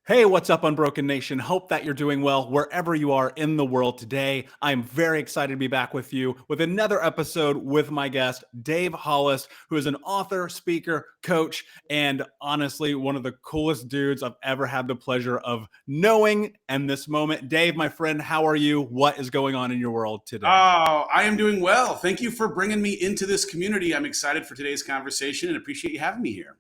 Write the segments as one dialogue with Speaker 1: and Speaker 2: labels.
Speaker 1: Hey, what's up, Unbroken Nation? Hope that you're doing well wherever you are in the world today. I'm very excited to be back with you with another episode with my guest, Dave Hollis, who is an author, speaker, coach, and honestly, one of the coolest dudes I've ever had the pleasure of knowing in this moment. Dave, my friend, how are you? What is going on in your world today?
Speaker 2: Oh, I am doing well. Thank you for bringing me into this community. I'm excited for today's conversation and appreciate you having me here.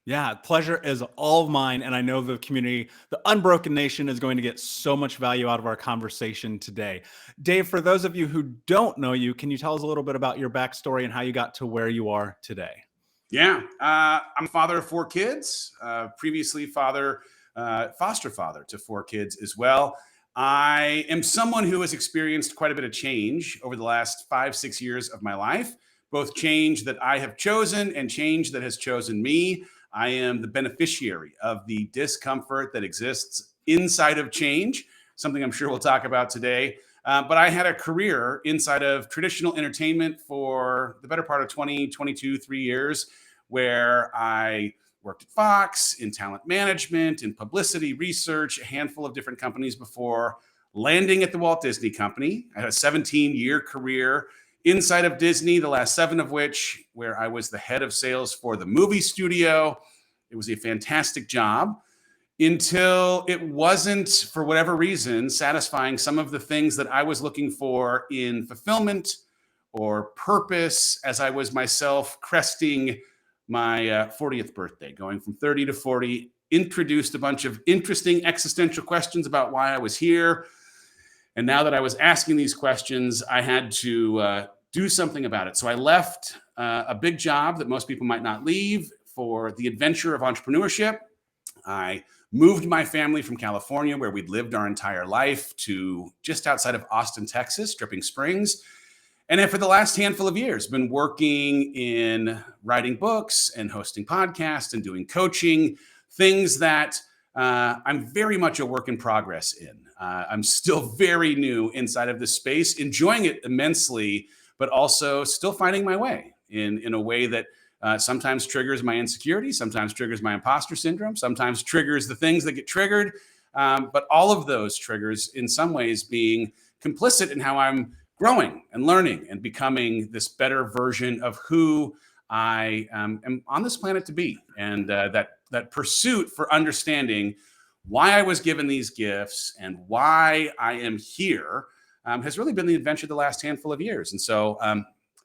Speaker 1: Yeah, pleasure is all of mine. And I know the community, the Unbroken Nation, is going to get so much value out of our conversation today. Dave, for those of you who don't know you, can you tell us a little bit about your backstory and how you got to where you are today?
Speaker 2: Yeah, I'm a father of four kids, previously foster father to four kids as well. I am someone who has experienced quite a bit of change over the last 5, 6 years of my life, both change that I have chosen and change that has chosen me. I am the beneficiary of the discomfort that exists inside of change, something I'm sure we'll talk about today. But I had a career inside of traditional entertainment for the better part of 20, 22, 3 years, where I worked at Fox in talent management, in publicity research, a handful of different companies before landing at the Walt Disney Company. I had a 17-year career inside of Disney, the last 7 of which where I was the head of sales for the movie studio. It was a fantastic job until it wasn't, for whatever reason, satisfying some of the things that I was looking for in fulfillment or purpose as I was myself cresting my 40th birthday, going from 30 to 40, introduced a bunch of interesting existential questions about why I was here. And now that I was asking these questions, I had to do something about it. So I left a big job that most people might not leave for the adventure of entrepreneurship. I moved my family from California, where we'd lived our entire life, to just outside of Austin, Texas, Dripping Springs. And then for the last handful of years, been working in writing books and hosting podcasts and doing coaching, things that I'm very much a work in progress in. I'm still very new inside of this space, enjoying it immensely, but also still finding my way in a way that sometimes triggers my insecurity, sometimes triggers my imposter syndrome, sometimes triggers the things that get triggered. But all of those triggers, in some ways, being complicit in how I'm growing and learning and becoming this better version of who I am on this planet to be. And that pursuit for understanding why I was given these gifts and why I am here has really been the adventure the last handful of years. And so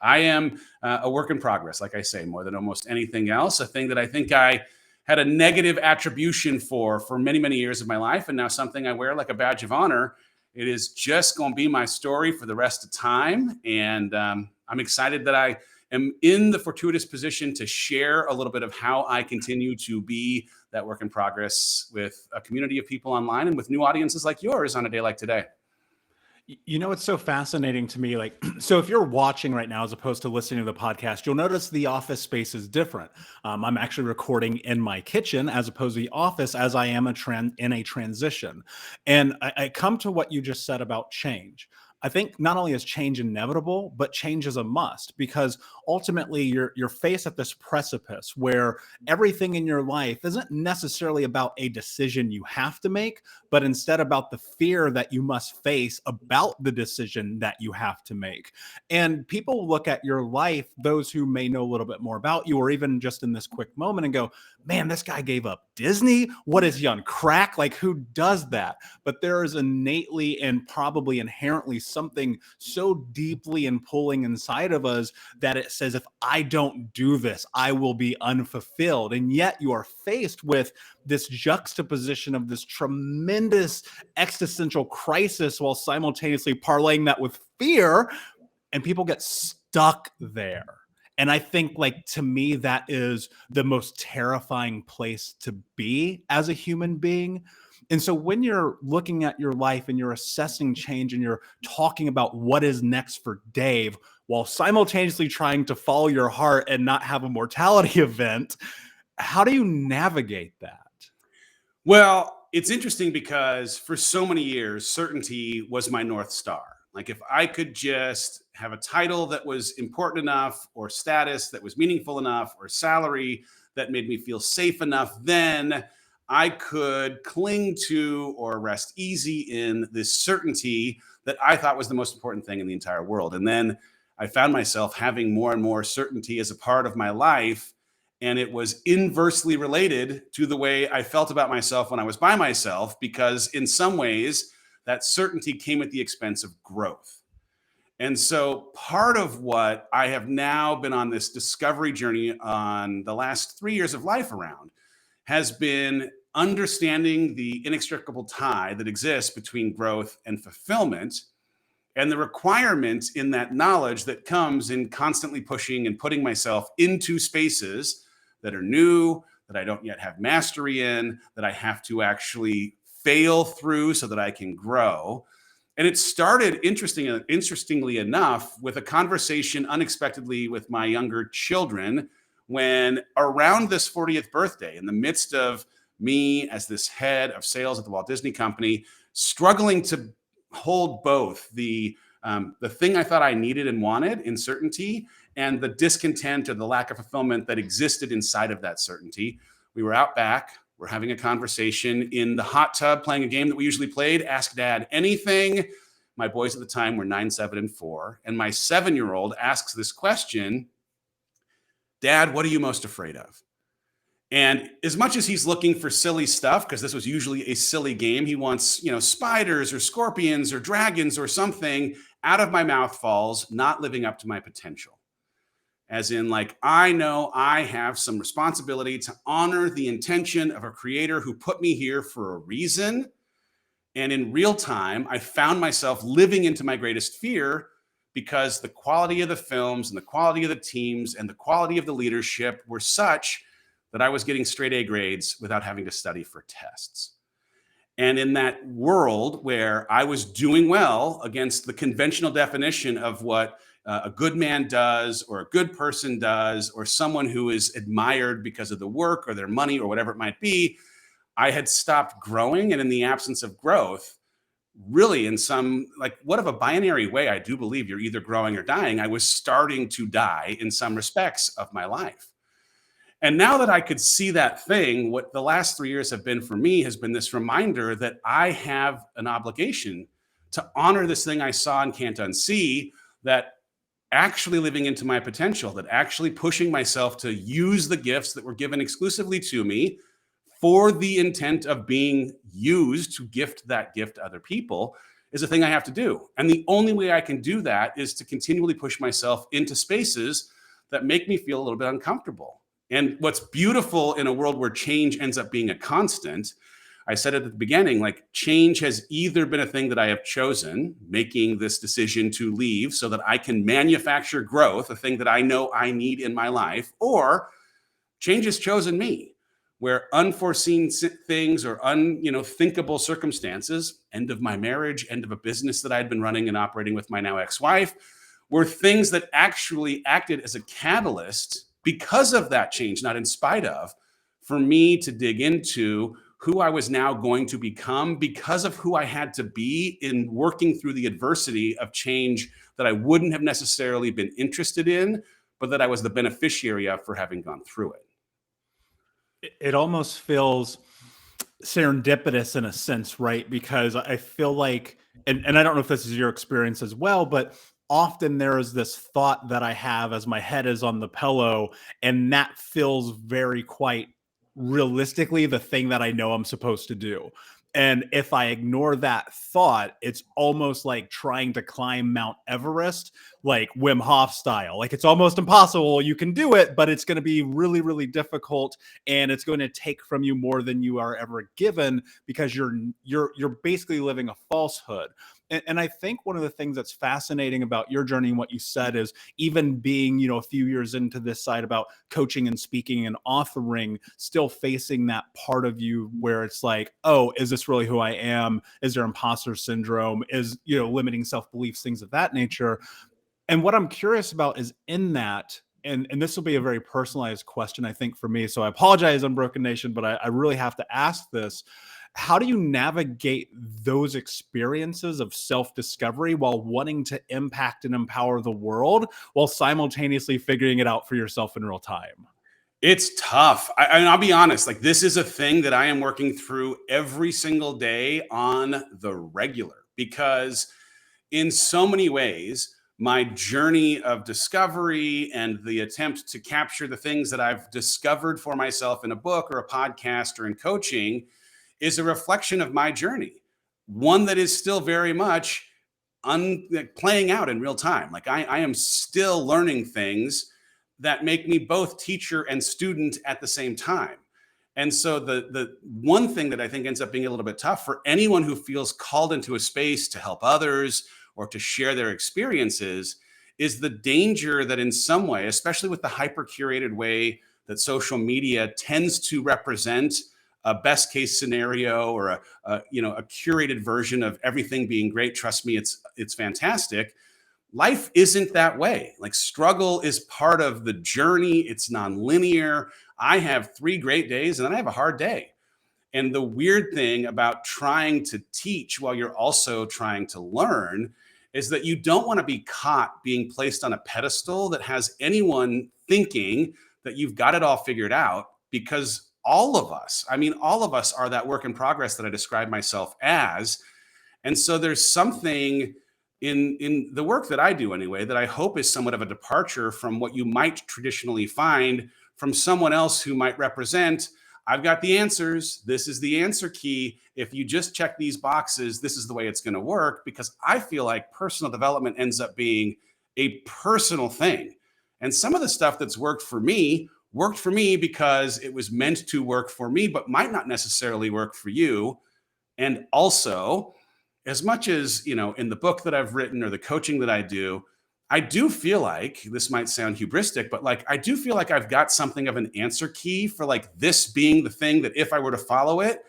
Speaker 2: I am a work in progress, like I say, more than almost anything else, a thing that I think I had a negative attribution for many, many years of my life, and now something I wear like a badge of honor. It is just going to be my story for the rest of time. And I'm excited that I am in the fortuitous position to share a little bit of how I continue to be that work in progress with a community of people online and with new audiences like yours on a day like today.
Speaker 1: You know, it's so fascinating to me. Like, so if you're watching right now as opposed to listening to the podcast, you'll notice the office space is different. I'm actually recording in my kitchen as opposed to the office, as I am in a transition. And I come to what you just said about change. I think not only is change inevitable, but change is a must, because ultimately you're faced at this precipice where everything in your life isn't necessarily about a decision you have to make, but instead about the fear that you must face about the decision that you have to make. And people look at your life, those who may know a little bit more about you, or even just in this quick moment, and go, man, this guy gave up Disney. What is he on crack? Like, who does that? But there is innately and probably inherently something so deeply and pulling inside of us that it says, if I don't do this, I will be unfulfilled. And yet you are faced with this juxtaposition of this tremendous existential crisis while simultaneously parlaying that with fear, and people get stuck there. And I think, like, to me, that is the most terrifying place to be as a human being. And so when you're looking at your life and you're assessing change and you're talking about what is next for Dave while simultaneously trying to follow your heart and not have a mortality event, how do you navigate that?
Speaker 2: Well, it's interesting because for so many years, certainty was my North Star. Like, if I could just have a title that was important enough, or status that was meaningful enough, or salary that made me feel safe enough, then I could cling to or rest easy in this certainty that I thought was the most important thing in the entire world. And then I found myself having more and more certainty as a part of my life. And it was inversely related to the way I felt about myself when I was by myself, because in some ways, that certainty came at the expense of growth. And so, part of what I have now been on this discovery journey on the last 3 years of life around has been understanding the inextricable tie that exists between growth and fulfillment, and the requirement in that knowledge that comes in constantly pushing and putting myself into spaces that are new, that I don't yet have mastery in, that I have to actually fail through so that I can grow. And it started interestingly enough with a conversation unexpectedly with my younger children, when around this 40th birthday, in the midst of me as this head of sales at the Walt Disney Company, struggling to hold both the thing I thought I needed and wanted in certainty, and the discontent or the lack of fulfillment that existed inside of that certainty. We were out back. We're having a conversation in the hot tub, playing a game that we usually played, Ask Dad Anything. My boys at the time were 9, 7, and 4. And my 7-year-old asks this question: Dad, what are you most afraid of? And as much as he's looking for silly stuff, because this was usually a silly game, he wants, spiders or scorpions or dragons or something, out of my mouth falls, not living up to my potential. As in, like, I know I have some responsibility to honor the intention of a creator who put me here for a reason. And in real time, I found myself living into my greatest fear, because the quality of the films and the quality of the teams and the quality of the leadership were such that I was getting straight A grades without having to study for tests. And in that world where I was doing well against the conventional definition of what a good man does, or a good person does, or someone who is admired because of the work or their money or whatever it might be, I had stopped growing. And in the absence of growth, really, in some, like, what of a binary way, I do believe you're either growing or dying. I was starting to die in some respects of my life. And now that I could see that thing, what the last 3 years have been for me has been this reminder that I have an obligation to honor this thing I saw and can't unsee, that actually living into my potential, that actually pushing myself to use the gifts that were given exclusively to me for the intent of being used to gift that gift to other people, is a thing I have to do. And the only way I can do that is to continually push myself into spaces that make me feel a little bit uncomfortable. And what's beautiful in a world where change ends up being a constant, I said at the beginning, like, change has either been a thing that I have chosen, making this decision to leave so that I can manufacture growth, a thing that I know I need in my life, or change has chosen me, where unforeseen things or unthinkable circumstances, end of my marriage, end of a business that I'd been running and operating with my now ex-wife, were things that actually acted as a catalyst because of that change, not in spite of, for me to dig into who I was now going to become because of who I had to be in working through the adversity of change that I wouldn't have necessarily been interested in, but that I was the beneficiary of for having gone through it.
Speaker 1: It almost feels serendipitous in a sense, right? Because I feel like, and I don't know if this is your experience as well, but often there is this thought that I have as my head is on the pillow, and that feels very quite realistically the thing that I know I'm supposed to do. And if I ignore that thought, it's almost like trying to climb Mount Everest, like Wim Hof style. Like, it's almost impossible. You can do it, but it's going to be really, really difficult, and it's going to take from you more than you are ever given, because you're basically living a falsehood. And I think one of the things that's fascinating about your journey and what you said is, even being, a few years into this side about coaching and speaking and authoring, still facing that part of you where it's like, oh, is this really who I am? Is there imposter syndrome? Is, limiting self-beliefs, things of that nature. And what I'm curious about is in that, and this will be a very personalized question, I think, for me. So I apologize, Unbroken Nation, but I really have to ask this. How do you navigate those experiences of self-discovery while wanting to impact and empower the world, while simultaneously figuring it out for yourself in real time?
Speaker 2: It's tough. And I'll be honest, like this is a thing that I am working through every single day on the regular because in so many ways, my journey of discovery and the attempt to capture the things that I've discovered for myself in a book or a podcast or in coaching is a reflection of my journey, one that is still very much like, playing out in real time. Like I am still learning things that make me both teacher and student at the same time. And so the one thing that I think ends up being a little bit tough for anyone who feels called into a space to help others or to share their experiences is the danger that in some way, especially with the hyper curated way that social media tends to represent a best case scenario or a curated version of everything being great. Trust me, it's fantastic. Life isn't that way. Like struggle is part of the journey. It's nonlinear. I have 3 great days and then I have a hard day. And the weird thing about trying to teach while you're also trying to learn is that you don't want to be caught being placed on a pedestal that has anyone thinking that you've got it all figured out, because all of us are that work in progress that I describe myself as. And so there's something in the work that I do anyway that I hope is somewhat of a departure from what you might traditionally find from someone else who might represent, I've got the answers. This is the answer key. If you just check these boxes, this is the way it's going to work. Because I feel like personal development ends up being a personal thing. And some of the stuff that's worked for me because it was meant to work for me, but might not necessarily work for you. And also, as much as, in the book that I've written or the coaching that I do feel like this might sound hubristic, but like I do feel like I've got something of an answer key for like this being the thing that if I were to follow it,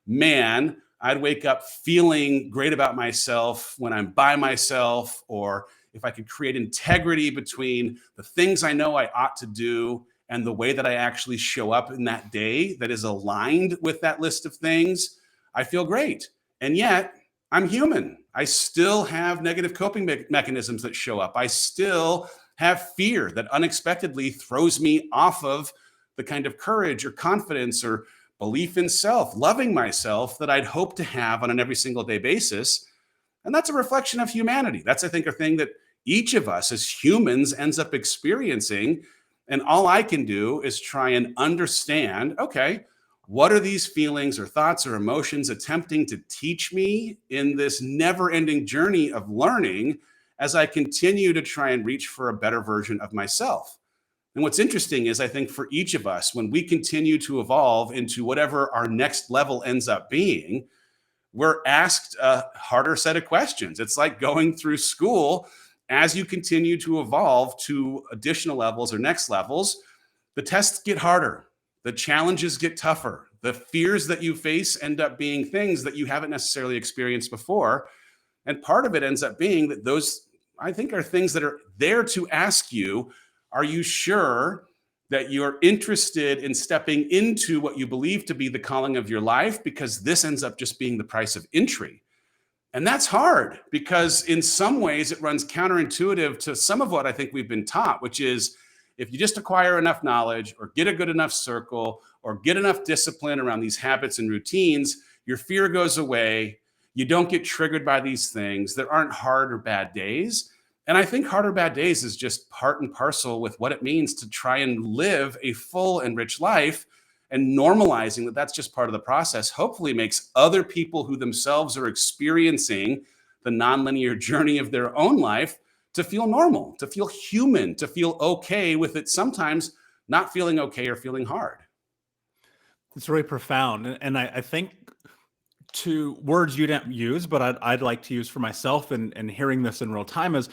Speaker 2: man, I'd wake up feeling great about myself when I'm by myself, or if I could create integrity between the things I know I ought to do and the way that I actually show up in that day that is aligned with that list of things, I feel great. And yet, I'm human. I still have negative coping mechanisms that show up. I still have fear that unexpectedly throws me off of the kind of courage or confidence or belief in self, loving myself that I'd hope to have on an every single day basis. And that's a reflection of humanity. That's, I think, a thing that each of us as humans ends up experiencing. And all I can do is try and understand, okay, what are these feelings or thoughts or emotions attempting to teach me in this never-ending journey of learning as I continue to try and reach for a better version of myself? And what's interesting is I think for each of us, when we continue to evolve into whatever our next level ends up being, we're asked a harder set of questions. It's like going through school. As you continue to evolve to additional levels or next levels, the tests get harder. The challenges get tougher. The fears that you face end up being things that you haven't necessarily experienced before. And part of it ends up being that those, I think, are things that are there to ask you, are you sure that you're interested in stepping into what you believe to be the calling of your life? Because this ends up just being the price of entry. And that's hard because in some ways it runs counterintuitive to some of what I think we've been taught, which is if you just acquire enough knowledge or get a good enough circle or get enough discipline around these habits and routines, your fear goes away. You don't get triggered by these things. There aren't hard or bad days. And I think hard or bad days is just part and parcel with what it means to try and live a full and rich life. And normalizing that that's just part of the process hopefully makes other people who themselves are experiencing the nonlinear journey of their own life to feel normal, to feel human, to feel okay with it sometimes not feeling okay or feeling hard.
Speaker 1: It's really profound. And I think to words you didn't use, but I'd like to use for myself and hearing this in real time is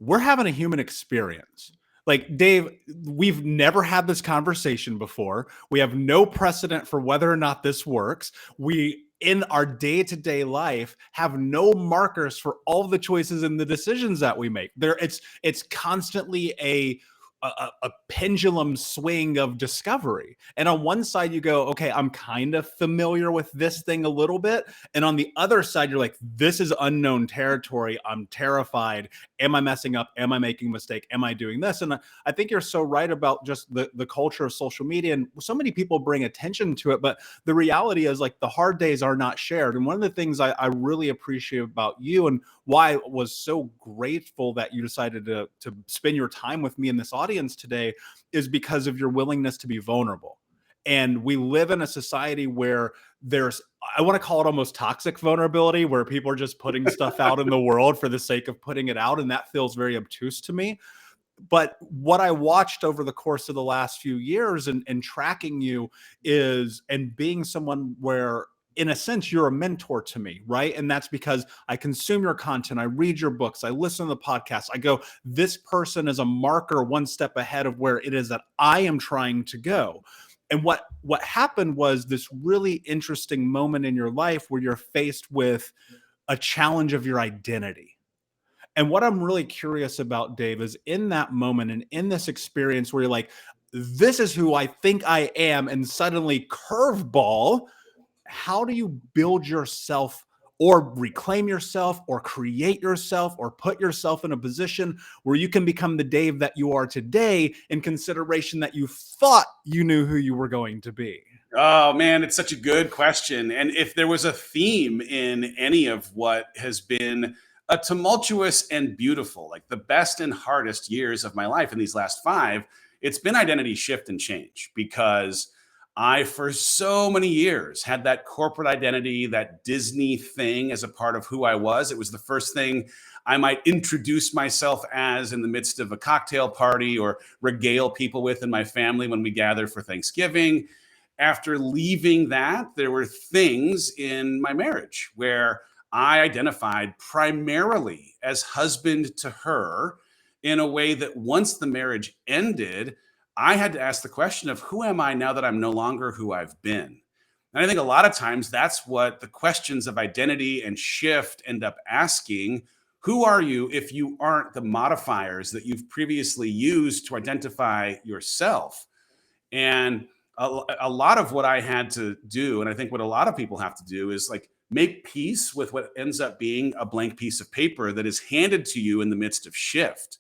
Speaker 1: we're having a human experience. Like, Dave, we've never had this conversation before. We have no precedent for whether or not this works. We, in our day-to-day life, have no markers for all the choices and the decisions that we make. It's constantly a a pendulum swing of discovery. And on one side, you go, okay, I'm kind of familiar with this thing a little bit. And on the other side, you're like, this is unknown territory. I'm terrified. Am I messing up? Am I making a mistake? Am I doing this? And I think you're so right about just the culture of social media. And so many people bring attention to it. But the reality is, like, the hard days are not shared. And one of the things I really appreciate about you, and why I was so grateful that you decided to spend your time with me in this audience today, is because of your willingness to be vulnerable. And we live in a society where there's, I want to call it almost toxic vulnerability, where people are just putting stuff out in the world for the sake of putting it out. And that feels very obtuse to me. But what I watched over the course of the last few years and tracking you is, and being someone where, in a sense, you're a mentor to me, right? And that's because I consume your content, I read your books, I listen to the podcast. I go, this person is a marker one step ahead of where it is that I am trying to go. And what happened was this really interesting moment in your life where you're faced with a challenge of your identity. And what I'm really curious about, Dave, is in that moment and in this experience where you're like, this is who I think I am, and suddenly curveball, how do you build yourself or reclaim yourself or create yourself or put yourself in a position where you can become the Dave that you are today, in consideration that you thought you knew who you were going to be?
Speaker 2: Oh man, it's such a good question. And if there was a theme in any of what has been a tumultuous and beautiful, like the best and hardest years of my life in these last 5, it's been identity shift and change. Because I, for so many years, had that corporate identity, that Disney thing as a part of who I was. It was the first thing I might introduce myself as in the midst of a cocktail party, or regale people with in my family when we gather for Thanksgiving. After leaving that, there were things in my marriage where I identified primarily as husband to her, in a way that once the marriage ended, I had to ask the question of, who am I now that I'm no longer who I've been? And I think a lot of times that's what the questions of identity and shift end up asking. Who are you if you aren't the modifiers that you've previously used to identify yourself? And a lot of what I had to do, and I think what a lot of people have to do, is like make peace with what ends up being a blank piece of paper that is handed to you in the midst of shift,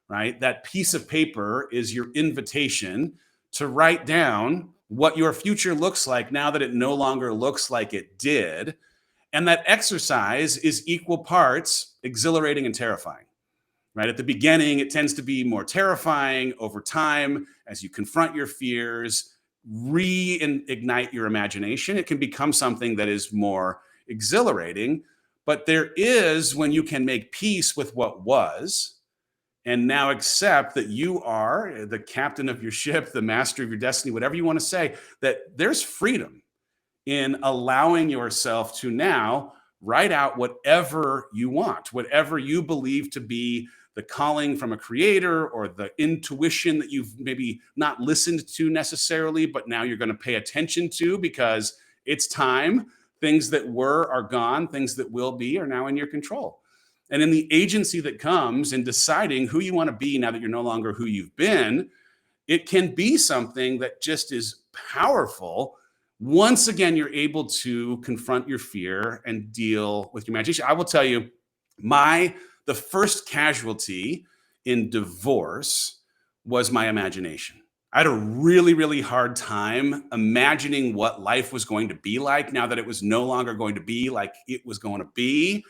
Speaker 2: right? That piece of paper is your invitation to write down what your future looks like now that it no longer looks like it did. And that exercise is equal parts exhilarating and terrifying. Right at the beginning, it tends to be more terrifying. Over time, as you confront your fears, reignite your imagination, it can become something that is more exhilarating. But there is, when you can make peace with what was, and now accept that you are the captain of your ship, the master of your destiny, whatever you want to say, that there's freedom in allowing yourself to now write out whatever you want, whatever you believe to be the calling from a creator, or the intuition that you've maybe not listened to necessarily, but now you're going to pay attention to because it's time. Things that were are gone, things that will be are now in your control. And in the agency that comes in deciding who you want to be now that you're no longer who you've been, it can be something that just is powerful. Once again, you're able to confront your fear and deal with your imagination. I will tell you, the first casualty in divorce was my imagination. I had a really, really hard time imagining what life was going to be like now that it was no longer going to be like it was going to be.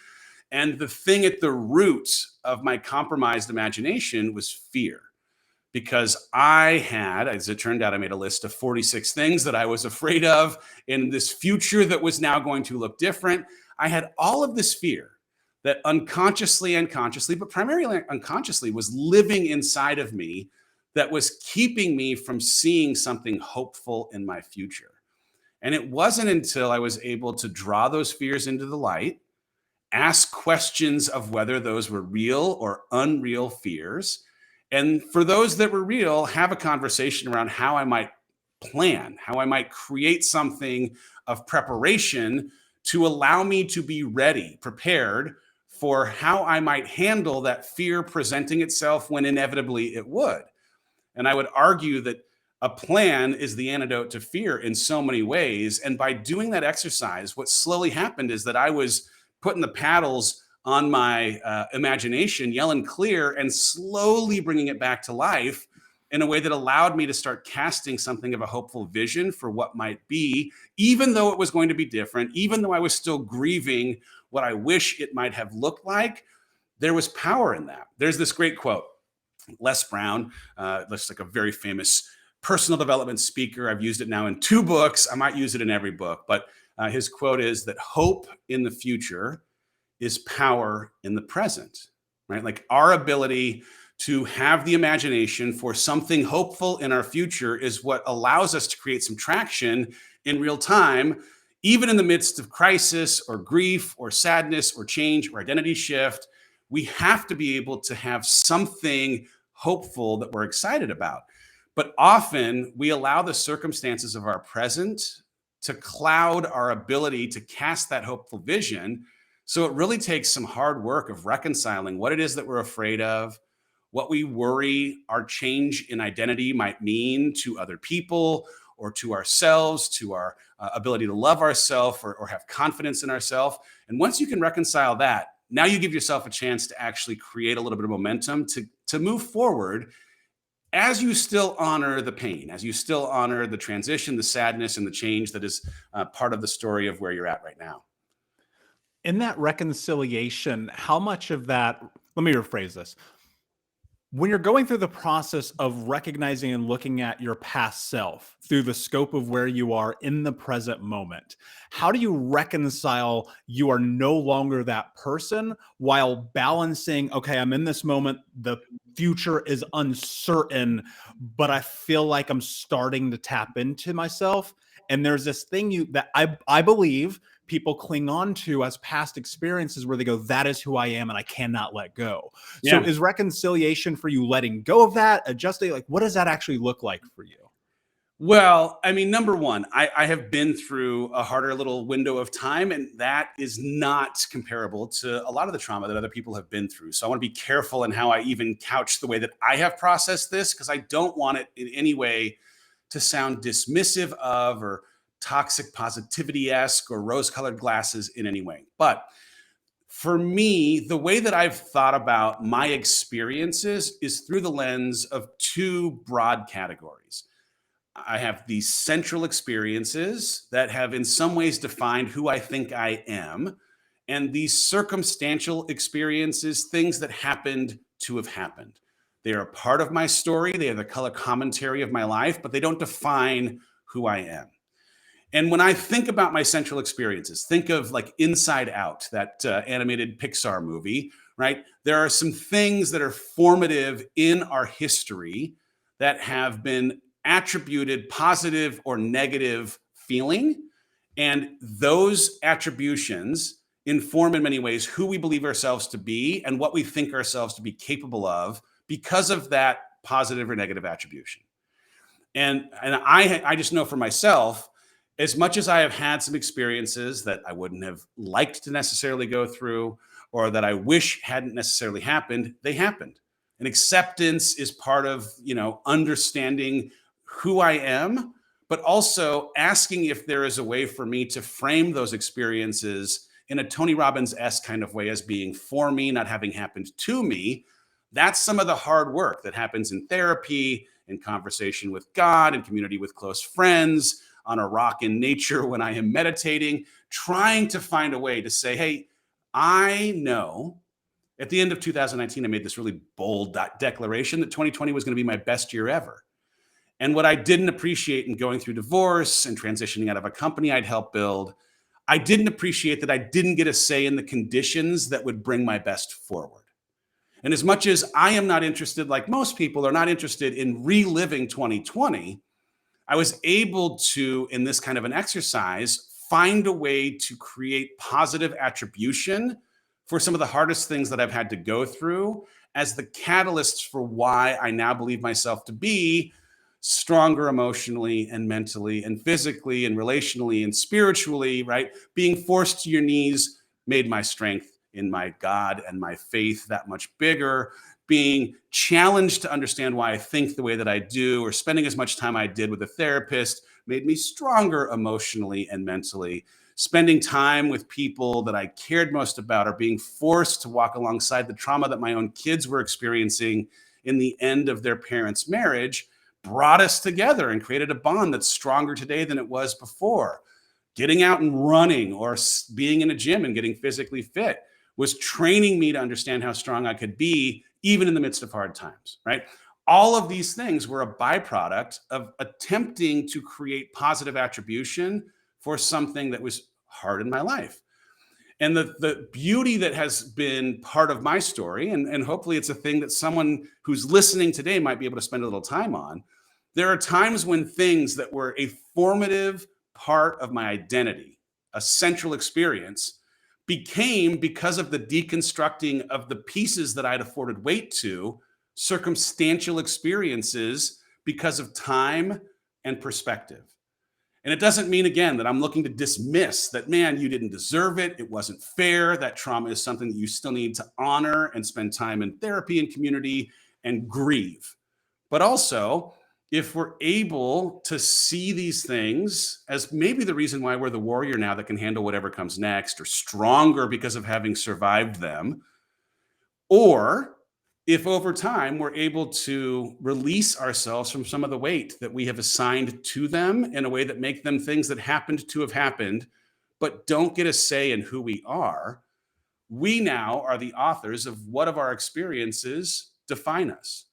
Speaker 2: And the thing at the root of my compromised imagination was fear. Because I had, as it turned out, I made a list of 46 things that I was afraid of in this future that was now going to look different. I had all of this fear that unconsciously and consciously, but primarily unconsciously, was living inside of me, that was keeping me from seeing something hopeful in my future. And it wasn't until I was able to draw those fears into the light, ask questions of whether those were real or unreal fears, and for those that were real, have a conversation around how I might plan, how I might create something of preparation to allow me to be ready, prepared for how I might handle that fear presenting itself when inevitably it would. And I would argue that a plan is the antidote to fear in so many ways. And by doing that exercise, what slowly happened is that I was putting the paddles on my imagination, yelling clear, and slowly bringing it back to life in a way that allowed me to start casting something of a hopeful vision for what might be, even though it was going to be different, even though I was still grieving what I wish it might have looked like. There was power in that. There's this great quote, Les Brown, looks like a very famous personal development speaker. I've used it now in 2 books. I might use it in every book, but his quote is that hope in the future is power in the present, right? Like our ability to have the imagination for something hopeful in our future is what allows us to create some traction in real time, even in the midst of crisis or grief or sadness or change or identity shift. We have to be able to have something hopeful that we're excited about. But often we allow the circumstances of our present to cloud our ability to cast that hopeful vision. So it really takes some hard work of reconciling what it is that we're afraid of, what we worry our change in identity might mean to other people or to ourselves, to our ability to love ourselves or have confidence in ourselves. And once you can reconcile that, now you give yourself a chance to actually create a little bit of momentum to move forward as you still honor the pain, as you still honor the transition, the sadness, and the change that is part of the story of where you're at right now.
Speaker 1: In that reconciliation, how much of that, let me rephrase this. When you're going through the process of recognizing and looking at your past self through the scope of where you are in the present moment, how do you reconcile you are no longer that person while balancing, okay, I'm in this moment, the future is uncertain, but I feel like I'm starting to tap into myself. And there's this thing that I believe people cling on to as past experiences where they go, that is who I am and I cannot let go. So
Speaker 2: Yeah.
Speaker 1: is reconciliation for you letting go of that, adjusting? Like, what does that actually look like for you?
Speaker 2: Well, I mean, number one, I have been through a harder little window of time, and that is not comparable to a lot of the trauma that other people have been through. So I want to be careful in how I even couch the way that I have processed this, because I don't want it in any way to sound dismissive of or toxic positivity-esque or rose-colored glasses in any way. But for me, the way that I've thought about my experiences is through the lens of 2 broad categories. I have these central experiences that have in some ways defined who I think I am, and these circumstantial experiences, things that happened to have happened. They are a part of my story, they are the color commentary of my life, but they don't define who I am. And when I think about my central experiences, think of like Inside Out, that animated Pixar movie, right? There are some things that are formative in our history that have been attributed positive or negative feeling. And those attributions inform in many ways who we believe ourselves to be and what we think ourselves to be capable of because of that positive or negative attribution. And I just know for myself, as much as I have had some experiences that I wouldn't have liked to necessarily go through or that I wish hadn't necessarily happened, they happened. And acceptance is part of, understanding who I am, but also asking if there is a way for me to frame those experiences in a Tony Robbins-esque kind of way as being for me, not having happened to me. That's some of the hard work that happens in therapy, in conversation with God, in community with close friends, on a rock in nature when I am meditating, trying to find a way to say, hey, I know at the end of 2019, I made this really bold declaration that 2020 was going to be my best year ever. And what I didn't appreciate in going through divorce and transitioning out of a company I'd helped build, I didn't appreciate that I didn't get a say in the conditions that would bring my best forward. And as much as I am not interested, like most people are not interested in reliving 2020, I was able to, in this kind of an exercise, find a way to create positive attribution for some of the hardest things that I've had to go through as the catalysts for why I now believe myself to be stronger emotionally and mentally and physically and relationally and spiritually, right? Being forced to your knees made my strength in my God and my faith that much bigger. being challenged to understand why I think the way that I do, or spending as much time I did with a therapist made me stronger emotionally and mentally. Spending time with people that I cared most about, or being forced to walk alongside the trauma that my own kids were experiencing in the end of their parents' marriage, brought us together and created a bond that's stronger today than it was before. Getting out and running, or being in a gym and getting physically fit, was training me to understand how strong I could be, even in the midst of hard times, right? All of these things were a byproduct of attempting to create positive attribution for something that was hard in my life. And the beauty that has been part of my story, and hopefully it's a thing that someone who's listening today might be able to spend a little time on. There are times when things that were a formative part of my identity, a central experience, became, because of the deconstructing of the pieces that I'd afforded weight to, circumstantial experiences because of time and perspective. And it doesn't mean, again, that I'm looking to dismiss that, man, you didn't deserve it. It wasn't fair. That trauma is something that you still need to honor and spend time in therapy and community and grieve. But also, if we're able to see these things as maybe the reason why we're the warrior now that can handle whatever comes next, or stronger because of having survived them, or if over time we're able to release ourselves from some of the weight that we have assigned to them in a way that make them things that happened to have happened, but don't get a say in who we are, we now are the authors of what of our experiences define us.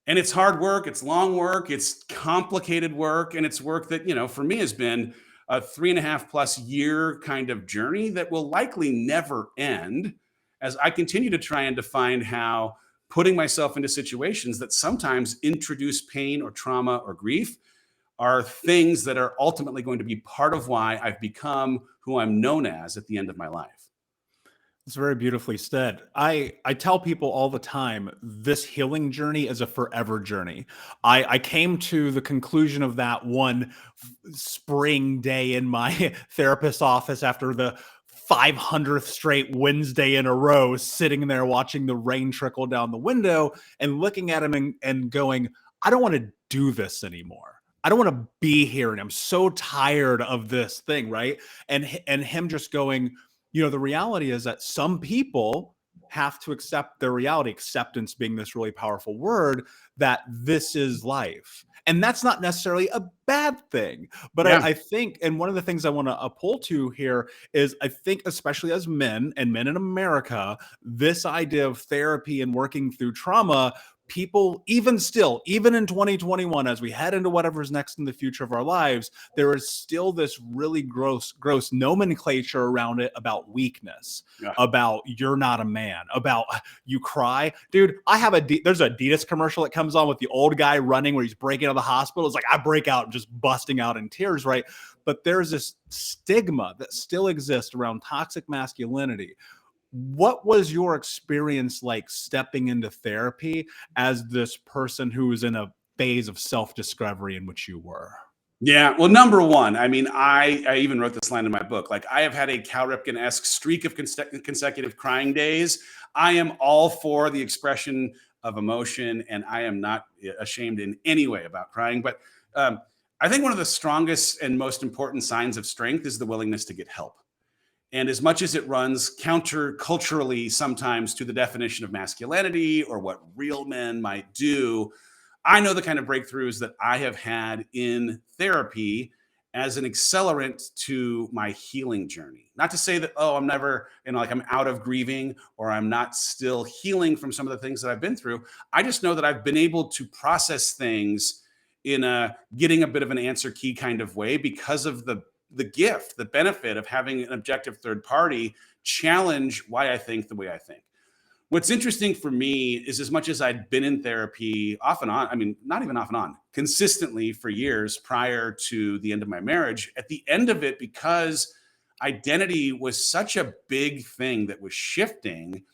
Speaker 2: And it's hard work, it's long work, it's complicated work, and it's work that, for me has been a 3.5+ year kind of journey that will likely never end, as I continue to try and define how putting myself into situations that sometimes introduce pain or trauma or grief are things that are ultimately going to be part of why I've become who I'm known as at the end of my life.
Speaker 1: It's very beautifully said. I tell people all the time, this healing journey is a forever journey. I came to the conclusion of that one spring day in my therapist's office after the 500th straight Wednesday in a row, sitting there watching the rain trickle down the window and looking at him and going, I don't want to do this anymore. I don't want to be here. And I'm so tired of this thing. Right. And him just going, the reality is that some people have to accept their reality, acceptance being this really powerful word, that this is life. And that's not necessarily a bad thing. But
Speaker 2: Yeah.
Speaker 1: I think, and one of the things I want to pull to here is, I think, especially as men and men in America, this idea of therapy and working through trauma, people, even in 2021, as we head into whatever's next in the future of our lives, there is still this really gross nomenclature around it about weakness,
Speaker 2: Yeah.
Speaker 1: about you're not a man, about you cry. Dude, there's an Adidas commercial that comes on with the old guy running where he's breaking out of the hospital. It's like, I break out just busting out in tears, right? But there's this stigma that still exists around toxic masculinity. What was your experience like stepping into therapy as this person who was in a phase of self-discovery in which you were?
Speaker 2: Yeah. Well, number one, I mean, I even wrote this line in my book. Like, I have had a Cal Ripken-esque streak of consecutive crying days. I am all for the expression of emotion, and I am not ashamed in any way about crying. But I think one of the strongest and most important signs of strength is the willingness to get help. And as much as it runs counter-culturally sometimes to the definition of masculinity or what real men might do, I know the kind of breakthroughs that I have had in therapy as an accelerant to my healing journey. Not to say that, I'm never, like I'm out of grieving, or I'm not still healing from some of the things that I've been through. I just know that I've been able to process things in a getting a bit of an answer key kind of way, because of the gift, the benefit of having an objective third party challenge why I think the way I think. What's interesting for me is, as much as I'd been in therapy off and on, I mean, not even off and on, consistently for years prior to the end of my marriage, at the end of it, because identity was such a big thing that was shifting,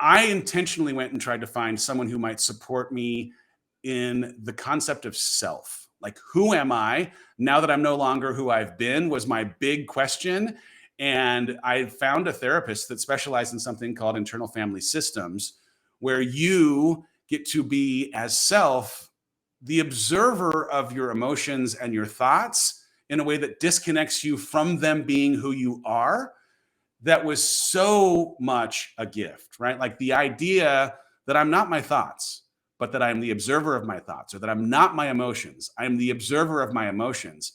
Speaker 2: I intentionally went and tried to find someone who might support me in the concept of self. Like, who am I now that I'm no longer who I've been, was my big question. And I found a therapist that specialized in something called internal family systems, where you get to be, as self, the observer of your emotions and your thoughts in a way that disconnects you from them being who you are. That was so much a gift, right? Like the idea that I'm not my thoughts, but that I'm the observer of my thoughts, or that I'm not my emotions, I'm the observer of my emotions,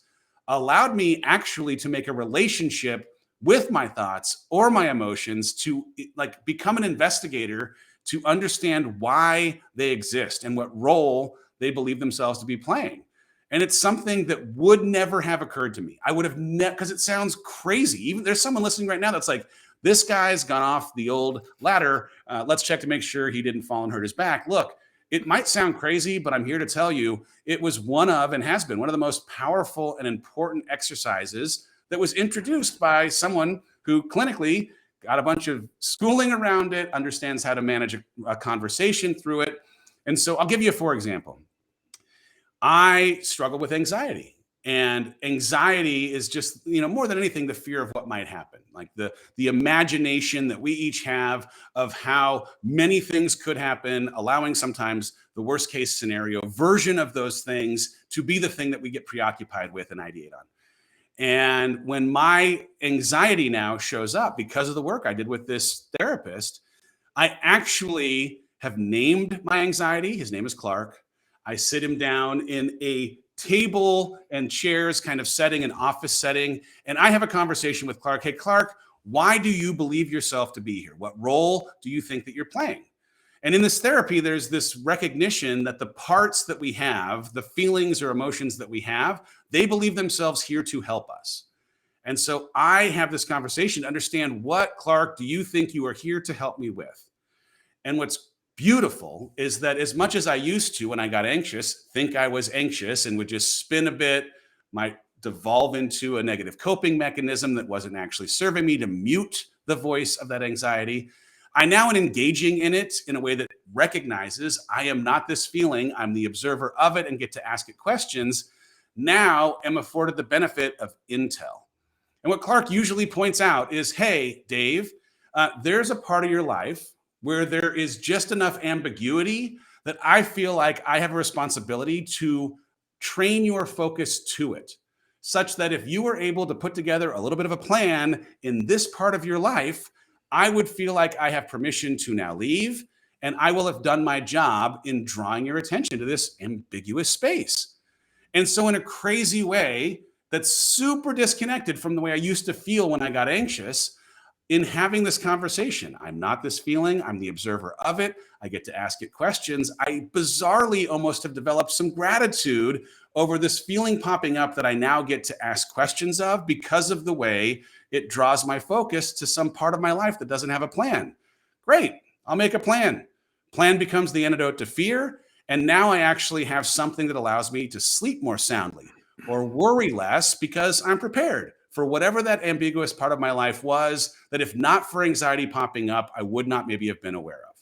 Speaker 2: allowed me actually to make a relationship with my thoughts or my emotions, to like become an investigator, to understand why they exist and what role they believe themselves to be playing. And it's something that would never have occurred to me. I would have never, because it sounds crazy. Even there's someone listening right now that's like, this guy's gone off the old ladder. Let's check to make sure he didn't fall and hurt his back. Look, it might sound crazy, but I'm here to tell you it was one of, and has been one of the most powerful and important exercises that was introduced by someone who clinically got a bunch of schooling around it, understands how to manage a conversation through it. And so I'll give you a for example. I struggle with anxiety. And anxiety is just, more than anything, the fear of what might happen, like the imagination that we each have of how many things could happen, allowing sometimes the worst case scenario version of those things to be the thing that we get preoccupied with and ideate on. And when my anxiety now shows up because of the work I did with this therapist, I actually have named my anxiety. His name is Clark. I sit him down in a table and chairs kind of setting, an office setting, and I have a conversation with Clark. Hey, Clark, why do you believe yourself to be here? What role do you think that you're playing? And in this therapy, there's this recognition that the parts that we have, the feelings or emotions that we have, they believe themselves here to help us. And so I have this conversation to understand, what, Clark, do you think you are here to help me with? And what's beautiful is that as much as I used to, when I got anxious, think I was anxious and would just spin a bit, might devolve into a negative coping mechanism that wasn't actually serving me, to mute the voice of that anxiety, I now am engaging in it in a way that recognizes I am not this feeling, I'm the observer of it, and get to ask it questions. Now am afforded the benefit of intel. And what Clark usually points out is, hey, Dave, there's a part of your life where there is just enough ambiguity that I feel like I have a responsibility to train your focus to it, such that if you were able to put together a little bit of a plan in this part of your life, I would feel like I have permission to now leave, and I will have done my job in drawing your attention to this ambiguous space. And so in a crazy way that's super disconnected from the way I used to feel when I got anxious, in having this conversation, I'm not this feeling, I'm the observer of it. I get to ask it questions. I bizarrely almost have developed some gratitude over this feeling popping up that I now get to ask questions of, because of the way it draws my focus to some part of my life that doesn't have a plan. Great, I'll make a plan. Plan becomes the antidote to fear. And now I actually have something that allows me to sleep more soundly or worry less, because I'm prepared for whatever that ambiguous part of my life was, that if not for anxiety popping up, I would not maybe have been aware of.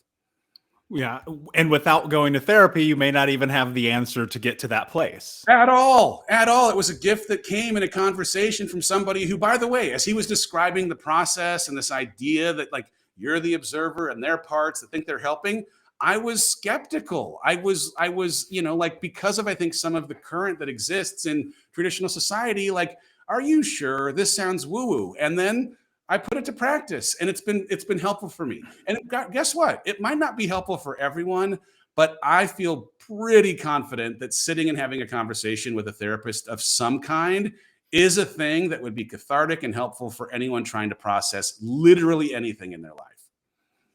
Speaker 1: Yeah. And without going to therapy, you may not even have the answer to get to that place.
Speaker 2: At all. It was a gift that came in a conversation from somebody who, by the way, as he was describing the process and this idea that like you're the observer and their parts that think they're helping, I was skeptical. I was, like, because of, I think, some of the current that exists in traditional society, like, are you sure? This sounds woo-woo. And then I put it to practice, and it's been helpful for me. And guess what? It might not be helpful for everyone, but I feel pretty confident that sitting and having a conversation with a therapist of some kind is a thing that would be cathartic and helpful for anyone trying to process literally anything in their life.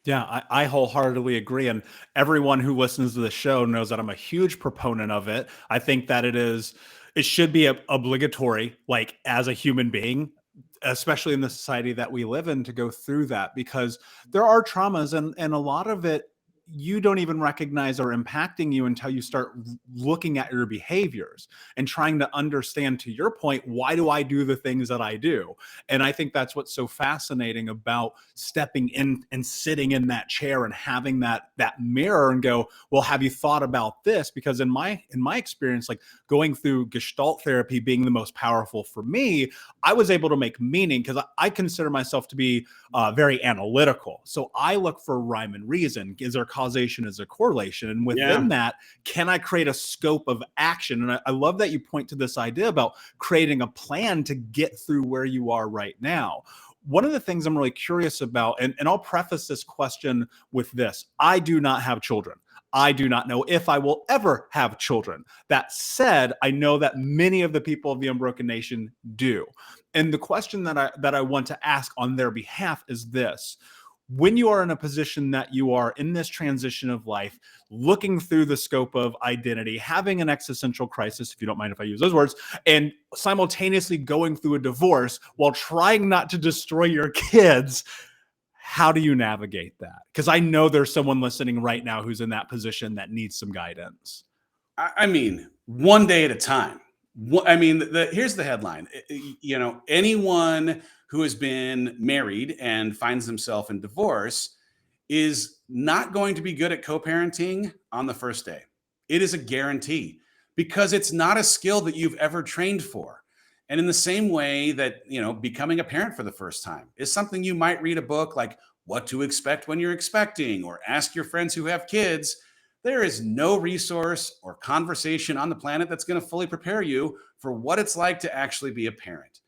Speaker 1: Yeah, I wholeheartedly agree. And everyone who listens to the show knows that I'm a huge proponent of it. I think that it should be obligatory, like as a human being, especially in the society that we live in, to go through that, because there are traumas, and a lot of it you don't even recognize are impacting you until you start looking at your behaviors and trying to understand, to your point, why do I do the things that I do? And I think that's what's so fascinating about stepping in and sitting in that chair and having that mirror and go, well, have you thought about this? Because in my experience, like going through Gestalt therapy being the most powerful for me, I was able to make meaning, because I consider myself to be very analytical. So I look for rhyme and reason. Is there causation is a correlation. And
Speaker 2: Yeah.
Speaker 1: within that, can I create a scope of action? And I love that you point to this idea about creating a plan to get through where you are right now. One of the things I'm really curious about, and I'll preface this question with this: I do not have children. I do not know if I will ever have children. That said, I know that many of the people of the Unbroken Nation do. And the question that I want to ask on their behalf is this: when you are in a position that you are in this transition of life, looking through the scope of identity, having an existential crisis, if you don't mind if I use those words, and simultaneously going through a divorce while trying not to destroy your kids, how do you navigate that? Because I know there's someone listening right now who's in that position that needs some guidance.
Speaker 2: I mean, one day at a time. I mean, here's the headline. Anyone who has been married and finds himself in divorce is not going to be good at co-parenting on the first day. It is a guarantee, because it's not a skill that you've ever trained for. And in the same way that, becoming a parent for the first time is something you might read a book like What to Expect When You're Expecting, or ask your friends who have kids. There is no resource or conversation on the planet that's going to fully prepare you for what it's like to actually be a parent.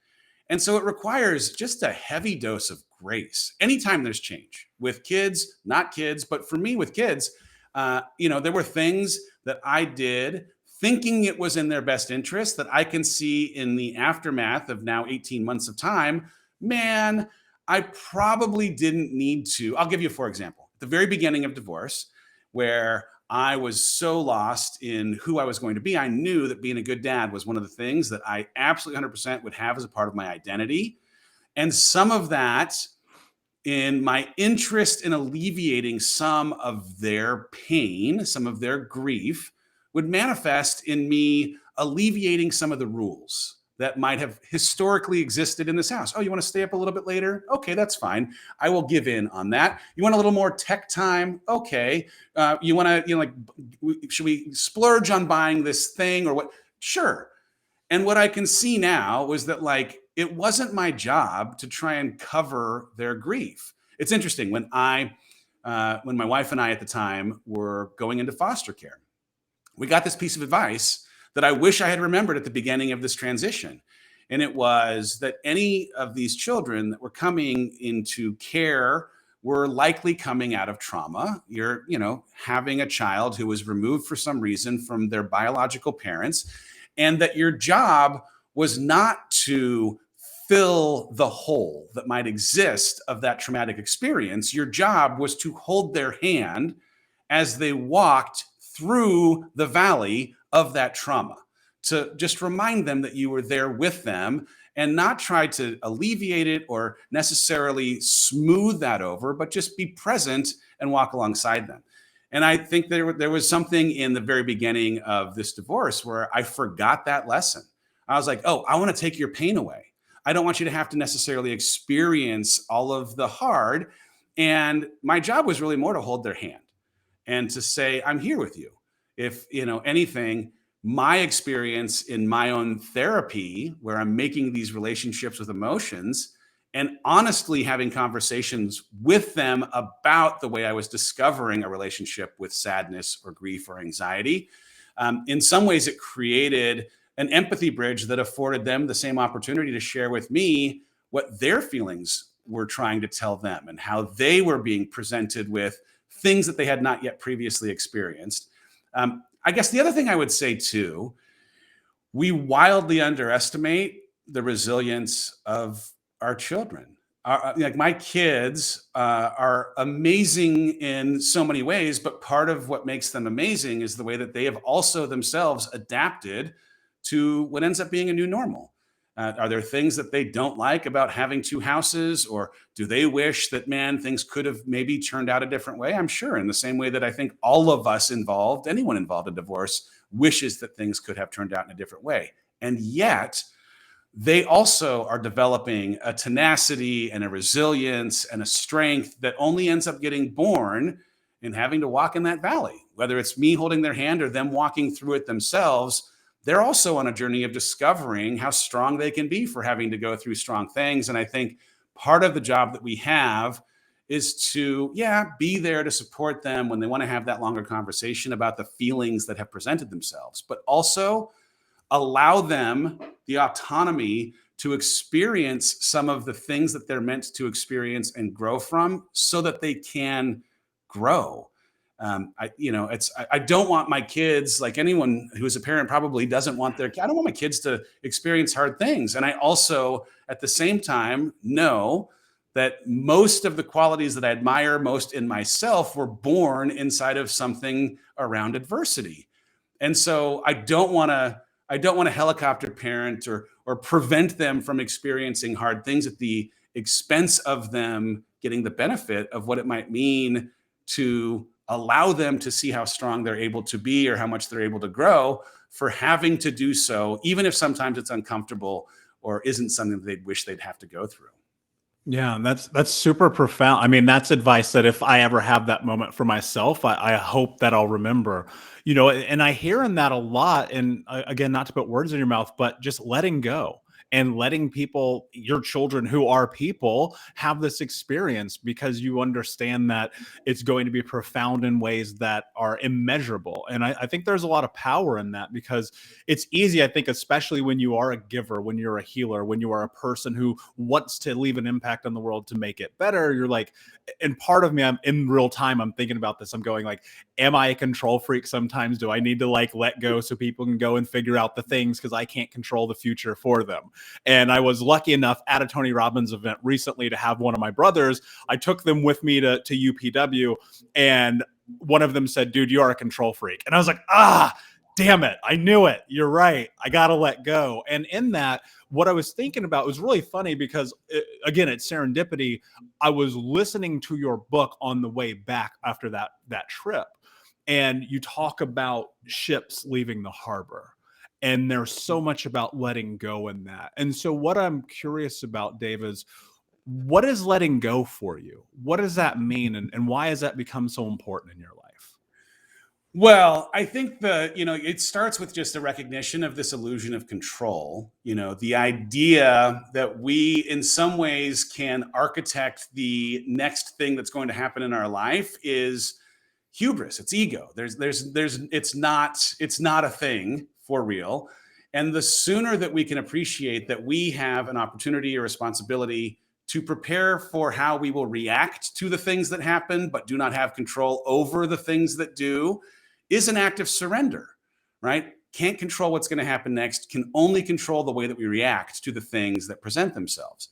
Speaker 2: And so it requires just a heavy dose of grace anytime there's change with kids, not kids. But for me with kids, there were things that I did thinking it was in their best interest that I can see in the aftermath of now 18 months of time. Man, I probably didn't need to. I'll give you, for example, the very beginning of divorce, where I was so lost in who I was going to be. I knew that being a good dad was one of the things that I absolutely 100% would have as a part of my identity. And some of that, in my interest in alleviating some of their pain, some of their grief, would manifest in me alleviating some of the rules that might have historically existed in this house. Oh, you want to stay up a little bit later? Okay, that's fine. I will give in on that. You want a little more tech time? Okay. You want to, should we splurge on buying this thing or what? Sure. And what I can see now was that, it wasn't my job to try and cover their grief. It's interesting, when my wife and I at the time were going into foster care, we got this piece of advice that I wish I had remembered at the beginning of this transition. And it was that any of these children that were coming into care were likely coming out of trauma. You're, having a child who was removed for some reason from their biological parents, and that your job was not to fill the hole that might exist of that traumatic experience. Your job was to hold their hand as they walked through the valley of that trauma, to just remind them that you were there with them, and not try to alleviate it or necessarily smooth that over, but just be present and walk alongside them. And I think there was something in the very beginning of this divorce where I forgot that lesson. I was like, oh, I want to take your pain away. I don't want you to have to necessarily experience all of the hard. And my job was really more to hold their hand and to say, I'm here with you. If, anything, my experience in my own therapy, where I'm making these relationships with emotions and honestly having conversations with them about the way I was discovering a relationship with sadness or grief or anxiety, in some ways it created an empathy bridge that afforded them the same opportunity to share with me what their feelings were trying to tell them and how they were being presented with things that they had not yet previously experienced. I guess the other thing I would say too, we wildly underestimate the resilience of our children. My kids are amazing in so many ways, but part of what makes them amazing is the way that they have also themselves adapted to what ends up being a new normal. Are there things that they don't like about having two houses, or do they wish that, man, things could have maybe turned out a different way? I'm sure, in the same way that I think all of us involved, anyone involved in divorce, wishes that things could have turned out in a different way. And yet, they also are developing a tenacity and a resilience and a strength that only ends up getting born in having to walk in that valley. Whether it's me holding their hand or them walking through it themselves, they're also on a journey of discovering how strong they can be for having to go through strong things. And I think part of the job that we have is to, yeah, be there to support them when they want to have that longer conversation about the feelings that have presented themselves, but also allow them the autonomy to experience some of the things that they're meant to experience and grow from so that they can grow. I don't want my kids, like anyone who is a parent probably doesn't want I don't want my kids to experience hard things. And I also, at the same time, know that most of the qualities that I admire most in myself were born inside of something around adversity. And so I don't want to helicopter parent or prevent them from experiencing hard things at the expense of them getting the benefit of what it might mean to allow them to see how strong they're able to be or how much they're able to grow for having to do so, even if sometimes it's uncomfortable or isn't something that they'd wish they'd have to go through.
Speaker 1: Yeah, that's super profound. I mean, that's advice that if I ever have that moment for myself, I hope that I'll remember. And I hear in that a lot. And again, not to put words in your mouth, but just letting go and letting people, your children who are people, have this experience because you understand that it's going to be profound in ways that are immeasurable. And I think there's a lot of power in that because it's easy, I think, especially when you are a giver, when you're a healer, when you are a person who wants to leave an impact on the world to make it better. You're like, and part of me, I'm in real time, I'm thinking about this. I'm going like, am I a control freak sometimes? Do I need to like let go so people can go and figure out the things because I can't control the future for them? And I was lucky enough at a Tony Robbins event recently to have one of my brothers. I took them with me to UPW, and one of them said, "Dude, you are a control freak." And I was like, damn it. I knew it. You're right. I got to let go. And in that, what I was thinking about was really funny because, again, it's serendipity. I was listening to your book on the way back after that trip, and you talk about ships leaving the harbor. And there's so much about letting go in that. And so what I'm curious about, Dave, is what is letting go for you? What does that mean? And why has that become so important in your life?
Speaker 2: Well, I think it starts with just a recognition of this illusion of control. The idea that we, in some ways, can architect the next thing that's going to happen in our life is hubris. It's ego. It's not a thing for real. And the sooner that we can appreciate that we have an opportunity or responsibility to prepare for how we will react to the things that happen, but do not have control over the things that do, is an act of surrender, right? Can't control what's going to happen next, can only control the way that we react to the things that present themselves.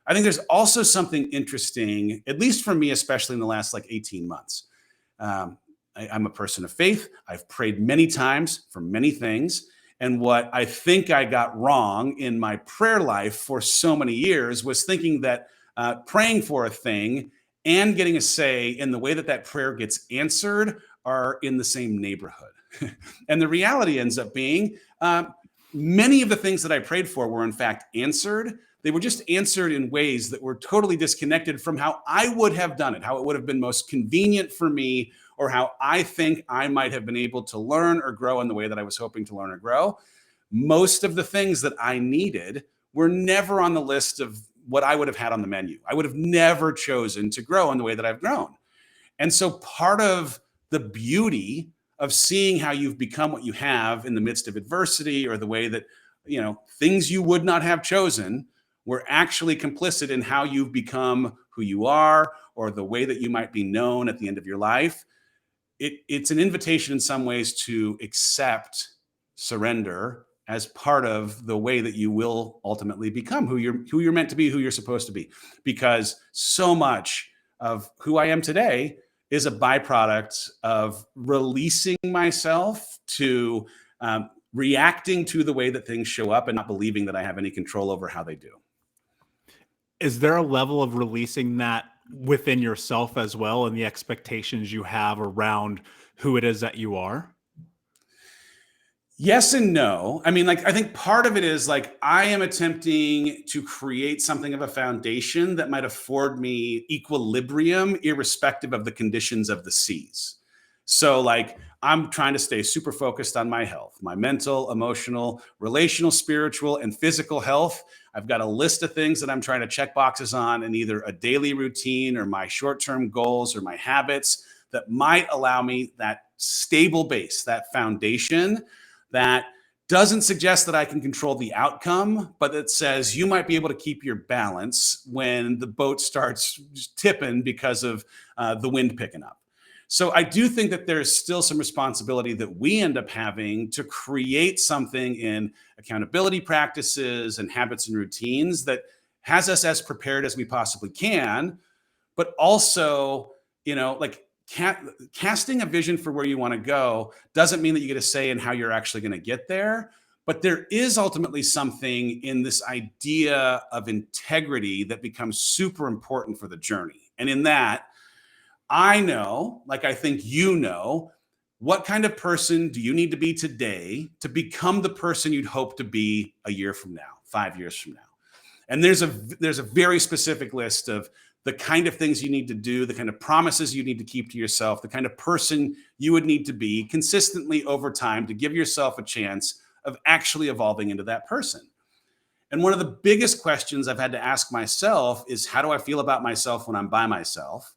Speaker 2: I think there's also something interesting, at least for me, especially in the last 18 months. I'm a person of faith. I've prayed many times for many things. And what I think I got wrong in my prayer life for so many years was thinking that praying for a thing and getting a say in the way that that prayer gets answered are in the same neighborhood. And the reality ends up being many of the things that I prayed for were in fact answered. They were just answered in ways that were totally disconnected from how I would have done it, how it would have been most convenient for me, or how I think I might have been able to learn or grow in the way that I was hoping to learn or grow. Most of the things that I needed were never on the list of what I would have had on the menu. I would have never chosen to grow in the way that I've grown. And so part of the beauty of seeing how you've become what you have in the midst of adversity, or the way that, things you would not have chosen were actually complicit in how you've become who you are, or the way that you might be known at the end of your life. It's an invitation in some ways to accept surrender as part of the way that you will ultimately become who you're meant to be, who you're supposed to be. Because so much of who I am today is a byproduct of releasing myself to reacting to the way that things show up and not believing that I have any control over how they do.
Speaker 1: Is there a level of releasing that within yourself as well, and the expectations you have around who it is that you are?
Speaker 2: Yes and no. I mean, I think part of it is I am attempting to create something of a foundation that might afford me equilibrium, irrespective of the conditions of the seas. So like I'm trying to stay super focused on my health, my mental, emotional, relational, spiritual, and physical health. I've got a list of things that I'm trying to check boxes on in either a daily routine or my short-term goals or my habits that might allow me that stable base, that foundation that doesn't suggest that I can control the outcome, but it says you might be able to keep your balance when the boat starts tipping because of the wind picking up. So I do think that there's still some responsibility that we end up having to create something in accountability practices and habits and routines that has us as prepared as we possibly can, but also, like casting a vision for where you want to go doesn't mean that you get a say in how you're actually going to get there. But there is ultimately something in this idea of integrity that becomes super important for the journey. And in that, I know, like I think what kind of person do you need to be today to become the person you'd hope to be a year from now, 5 years from now? And there's a very specific list of the kind of things you need to do, the kind of promises you need to keep to yourself, the kind of person you would need to be consistently over time to give yourself a chance of actually evolving into that person. And one of the biggest questions I've had to ask myself is, how do I feel about myself when I'm by myself?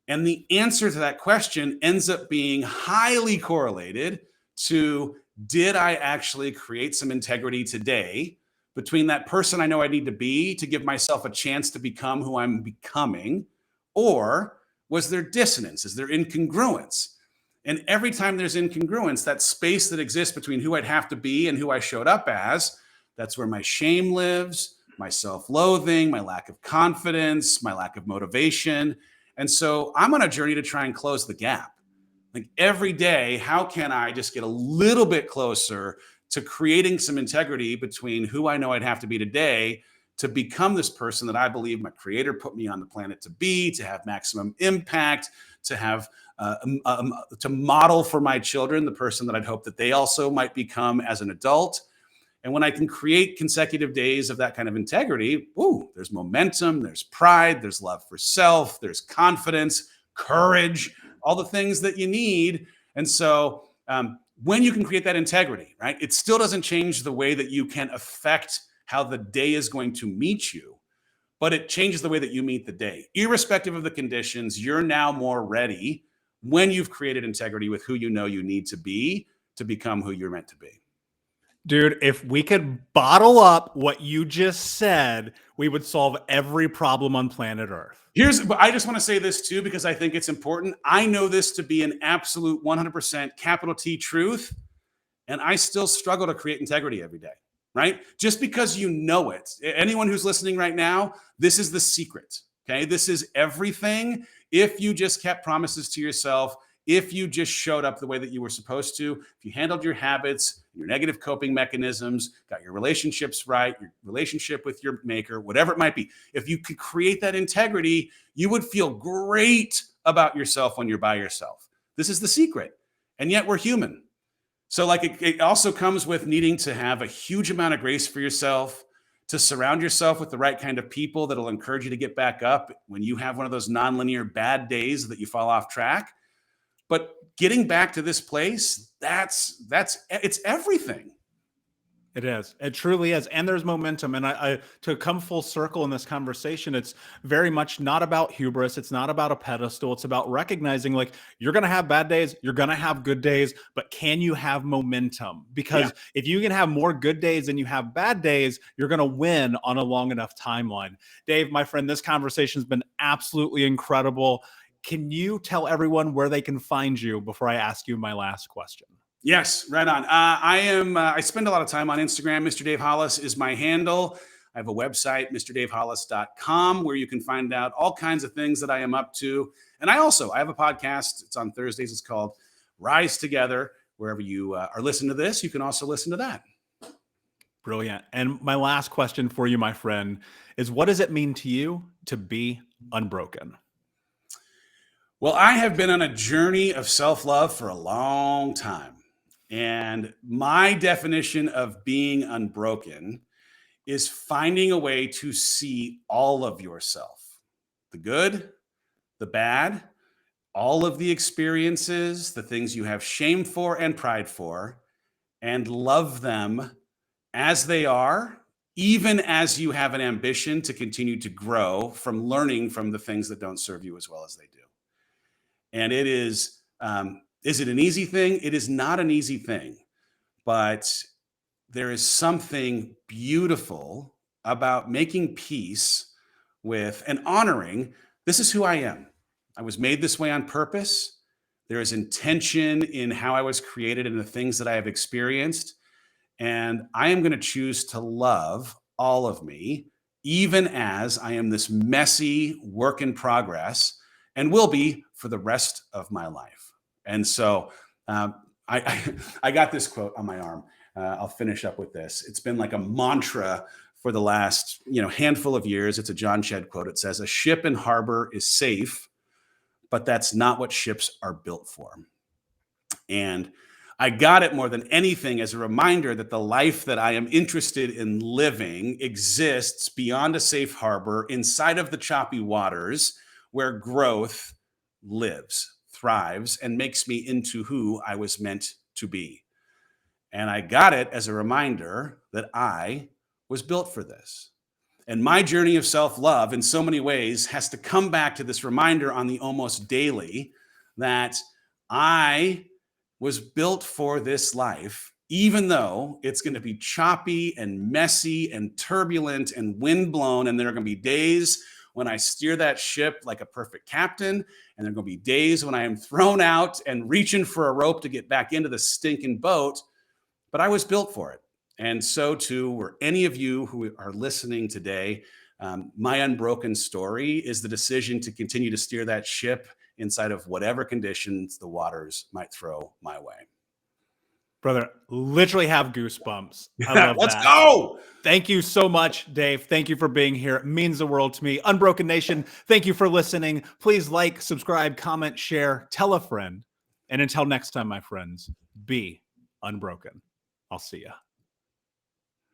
Speaker 2: And the answer to that question ends up being highly correlated to, did I actually create some integrity today between that person I know I need to be to give myself a chance to become who I'm becoming? Or was there dissonance? Is there incongruence? And every time there's incongruence, that space that exists between who I'd have to be and who I showed up as, that's where my shame lives, my self-loathing, my lack of confidence, my lack of motivation. And so I'm on a journey to try and close the gap. Like every day, how can I just get a little bit closer to creating some integrity between who I know I'd have to be today to become this person that I believe my creator put me on the planet to be, to have maximum impact, to have to model for my children the person that I'd hope that they also might become as an adult. And when I can create consecutive days of that kind of integrity, ooh, there's momentum, there's pride, there's love for self, there's confidence, courage, all the things that you need. And so when you can create that integrity, right, it still doesn't change the way that you can affect how the day is going to meet you, but it changes the way that you meet the day. Irrespective of the conditions, you're now more ready when you've created integrity with who you know you need to be to become who you're meant to be.
Speaker 1: Dude, if we could bottle up what you just said, we would solve every problem on planet Earth.
Speaker 2: But I just want to say this too, because I think it's important. I know this to be an absolute 100% capital T truth, and I still struggle to create integrity every day, right? Just because you know it. Anyone who's listening right now, this is the secret, okay? This is everything. If you just kept promises to yourself, if you just showed up the way that you were supposed to, if you handled your habits, your negative coping mechanisms, got your relationships right, your relationship with your maker, whatever it might be, if you could create that integrity, you would feel great about yourself when you're by yourself. This is the secret. And yet we're human. So like it also comes with needing to have a huge amount of grace for yourself, to surround yourself with the right kind of people that'll encourage you to get back up when you have one of those nonlinear bad days that you fall off track. But getting back to this place, it's everything.
Speaker 1: It is. It truly is. And there's momentum. And I to come full circle in this conversation, it's very much not about hubris. It's not about a pedestal. It's about recognizing, like, you're going to have bad days. You're going to have good days, but can you have momentum? Because if you can have more good days than you have bad days, you're going to win on a long enough timeline. Dave, my friend, this conversation has been absolutely incredible. Can you tell everyone where they can find you before I ask you my last question?
Speaker 2: Yes, right on. I spend a lot of time on Instagram. Mr. Dave Hollis is my handle. I have a website, mrdavehollis.com, where you can find out all kinds of things that I am up to. And I have a podcast. It's on Thursdays. It's called Rise Together. Wherever you are listening to this, you can also listen to that.
Speaker 1: Brilliant. And my last question for you, my friend, is what does it mean to you to be unbroken?
Speaker 2: Well, I have been on a journey of self-love for a long time. And my definition of being unbroken is finding a way to see all of yourself, the good, the bad, all of the experiences, the things you have shame for and pride for, and love them as they are, even as you have an ambition to continue to grow from learning from the things that don't serve you as well as they do. And is it an easy thing? It is not an easy thing, but there is something beautiful about making peace with and honoring, this is who I am. I was made this way on purpose. There is intention in how I was created and the things that I have experienced. And I am going to choose to love all of me, even as I am this messy work in progress and will be for the rest of my life. And so I got this quote on my arm. I'll finish up with this. It's been like a mantra for the last handful of years. It's a John Shedd quote. It says, "A ship in harbor is safe, but that's not what ships are built for." And I got it more than anything as a reminder that the life that I am interested in living exists beyond a safe harbor, inside of the choppy waters where growth lives, thrives, and makes me into who I was meant to be. And I got it as a reminder that I was built for this. And my journey of self-love in so many ways has to come back to this reminder on the almost daily that I was built for this life, even though it's going to be choppy and messy and turbulent and windblown. And there are going to be days when I steer that ship like a perfect captain. And there are going to be days when I am thrown out and reaching for a rope to get back into the stinking boat. But I was built for it. And so too were any of you who are listening today. My unbroken story is the decision to continue to steer that ship inside of whatever conditions the waters might throw my way.
Speaker 1: Brother, literally have goosebumps. I love
Speaker 2: Let's
Speaker 1: that.
Speaker 2: go.
Speaker 1: Thank you so much, Dave. Thank you for being here. It means the world to me. Unbroken Nation, thank you for listening. Please like, subscribe, comment, share, tell a friend. And until next time, my friends, be unbroken. I'll see ya.